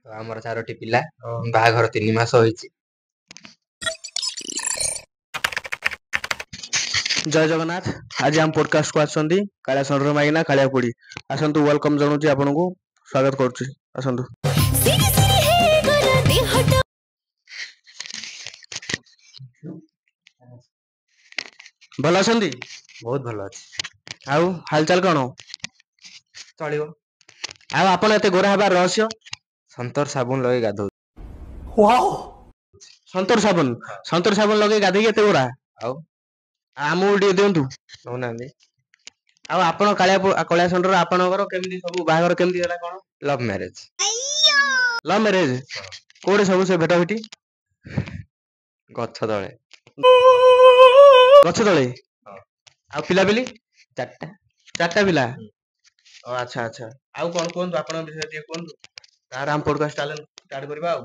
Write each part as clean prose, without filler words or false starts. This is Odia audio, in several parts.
ଆମର 4ଟି ପିଲା ବାହାଘର 3 ମାସ ହୋଇଛି। ଜୟ ଜଗନ୍ନାଥ। ଆଜି ଆମ ପଡକାଷ୍ଟ କୁ ଆସନ୍ତି କାଳିଆ ସଣ୍ଡର ମାଇନା କାଳିଆ ପୋଡି। ଆସନ୍ତୁ, ୱେଲକମ୍ ଜଣାଉଛି ଆପଣଙ୍କୁ, ସ୍ୱାଗତ କରୁଛି। ଆସନ୍ତୁ। ଭଲ ଅଛନ୍ତି? ବହୁତ ଭଲ ଅଛି। ଆଉ ହାଲଚାଲ କଣ? ଚଳିବ। ଆଉ ଆପଣ ଏତେ ଗୋରା ହେବାର ରହସ୍ୟ? ସନ୍ତର ସାବୁନ ଲଗେଇ ଗାଧଉ। ସନ୍ତୋର ସାବୁନ ଲଗେଇ ଗାଧେଇକି ଏତେ ଗୋରା? ଆଉ ଆମକୁ ଟିକେ ଦିଅନ୍ତୁ। ନଉନାହାନ୍ତି। ଆଉ ଆପଣ କାଳିଆ ସଣ୍ଡର ଆପଣଙ୍କର କେମିତି ସବୁ ବାହାଘର କେମିତି ହେଲା କଣ? Love marriage. Love marriage? କୋଉଠି ସବୁ ସେ ଭେଟ ଭେଟି? ଗଛ ତଳେ। ଗଛ ତଳେ? ଆଉ ପିଲାପିଲି? 4ଟା ପିଲା? ଆଚ୍ଛା ଆଚ୍ଛା। ଆଉ କଣ କୁହନ୍ତୁ, ଆପଣଙ୍କ ବିଷୟରେ ଟିକେ କୁହନ୍ତୁ, ତାର ଆମ ପଡକାଷ୍ଟ ଷ୍ଟାର୍ଟ କରିବା। ଆଉ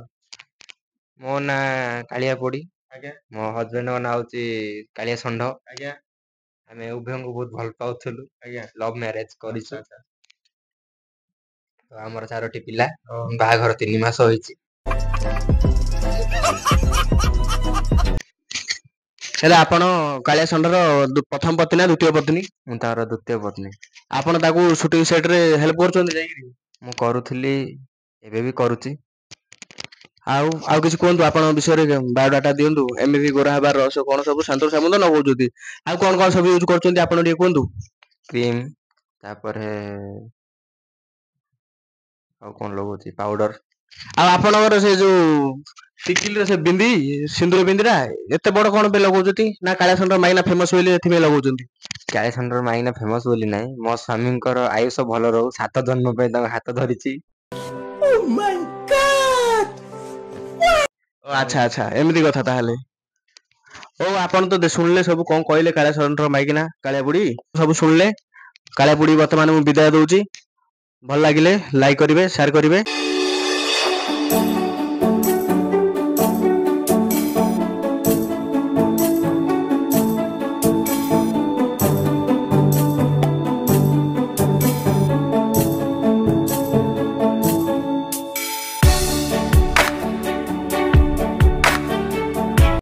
ମୋ ନାଁ କାଳିଆ ପୋଡି। ଆଜ୍ଞା। ମୋ ହଜବେଣ୍ଡଙ୍କ ନାଁ ହଉଛି କାଳିଆ ଷଣ୍ଢ। ଆଜ୍ଞା। ଆମେ ଉଭୟଙ୍କୁ ବହୁତ ଭଲ ପାଉଥିଲୁ। ଆଜ୍ଞା। ଲଭ୍ ମ୍ୟାରେଜ କରିଛୁ। ଆଚ୍ଛା। ଆମର 4ଟି ପିଲା ବାହାଘର 3 ମାସ ହୋଇଛି। ହେଲେ ଆପଣ କାଳିଆ ଷଣ୍ଢର ପ୍ରଥମ ପତ୍ନୀ ନା ଦ୍ୱିତୀୟ ପତ୍ନୀ? ମୁଁ ତାର ଦ୍ୱିତୀୟ ପତ୍ନୀ। ଆପଣ ତାକୁ ସୁଟିଂ ସେଟ ରେ ହେଲ୍ପ କରୁଛନ୍ତି ଯାଇକିରି? ମୁଁ କରୁଥିଲି, ଏବେ ବି କରୁଛି। ଆଉ କିଛି କୁହନ୍ତୁ ଆପଣଙ୍କ ବିଷୟରେ, ବାୟୋଡାଟା ଦିଅନ୍ତୁ। ଏମିତି ଗୋରା ହେବାର ରହସ୍ୟ କଣ ସବୁ? ସନ୍ତୋର ସାବୁନ ତ ଲଗଉଛନ୍ତି, ଆଉ କଣ କଣ ସବୁ ୟୁଜ କରୁଛନ୍ତି ଆପଣ ଟିକେ କୁହନ୍ତୁ। କ୍ରିମ, ତାପରେ ଆଉ କଣ ଲଗଉଛି, ପାଉଡର। ଆଉ ଆପଣଙ୍କର ସେ ଯୋଉ ଟିକିଲିର ସେ ବିନ୍ଦି, ସିନ୍ଦୁର ବିନ୍ଦିଟା ଏତେ ବଡ କଣ ପାଇଁ ଲଗାଉଛନ୍ତି? ନା କାଳିଆ ଷଣ୍ଢ ମାଇନା ଫେମସ ବୋଲି ଏଥିପାଇଁ ଲଗାଉଛନ୍ତି? କାଳିଆ ଷଣ୍ଢର ମାଇନା ଫେମସ ବୋଲି ନାହିଁ, ମୋ ସ୍ୱାମୀଙ୍କର ଆୟୁଷ ଭଲ ରହୁ, 7 ଜନ୍ମ ପାଇଁ ତାଙ୍କ ହାତ ଧରିଛି। ଆଚ୍ଛା ଆଚ୍ଛା, ଏମିତି କଥା ତାହେଲେ। ହଉ, ଆପଣ ତ ଶୁଣିଲେ ସବୁ କଣ କହିଲେ କାଳିଆ ଷଣ୍ଢର ମାଇକିନା କାଳିଆ ବୁଢୀ, ସବୁ ଶୁଣିଲେ। କାଳିଆ ବୁଢୀ ବର୍ତ୍ତମାନ ମୁଁ ବିଦାୟ ଦଉଛି। ଭଲ ଲାଗିଲେ ଲାଇକ୍ କରିବେ, ସେୟାର କରିବେ।